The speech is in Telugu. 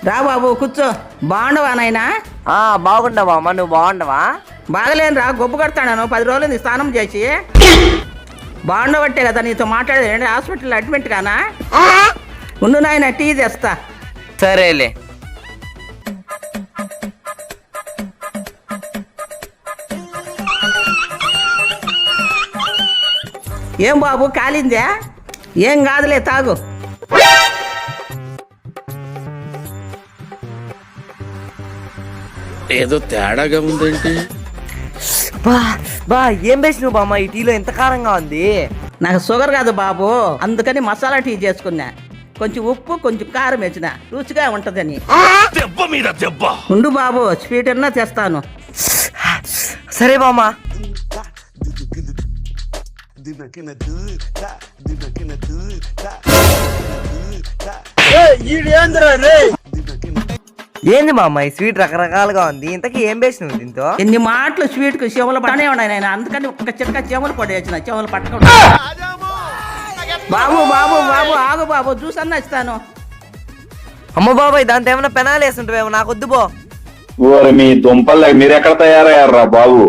రా బాబు కూర్చో. బాగుండవా నాయనా? బాగుండవా అమ్మ, నువ్వు బాగుండవా? బాగలేను రా, గొప్ప కడతాను 10 రోజులు స్నానం చేసి. బాగుండబట్టే కదా నీతో మాట్లాడేది. హాస్పిటల్ అడ్మిట్ కానా? ఉండు నాయన, టీ తెస్తా. సరేలే. ఏం బాబు కాలిందే? ఏం కాదులే, తాగు. ఏదో తేడాగా ఉందేంటి? ఏం వేసినావు బామ్మ, ఈ టీలో ఎంత కారంగా ఉంది? నాకు షుగర్ కాదు బాబు, అందుకని మసాలా టీ చేసుకున్నా. కొంచెం ఉప్పు కొంచెం కారం వేసిన, రుచిగా ఉంటదని. దెబ్బ మీద దెబ్బ. ఉండు బాబు, స్వీట్ అన్నా తెస్తాను. సరే బామ్మ. ఏంది మా అమ్మాయి స్వీట్ రకరకాలుగా ఉంది, ఇంతకీ ఏం వేసినావు దీంతో? ఎన్ని మాటలు స్వీట్ కు చెవులు పడనే ఉన్నాయి నాయన, అందుకని ఒక్క చిట్క చెవులు పడేసిన. చెవులు పట్టకుండా. బాబు బాబు బాబు ఆగు బాబు, జ్యూస్ అన్నా ఇస్తాను. అమ్మ బాబాయ్, దాంతో ఏమైనా పెనాలు వేస్తుంటావేమో, నాకు వద్దు బో. ఓరి మీ దుంపలు మీరెక్కడ తయారయ్యారా బాబు?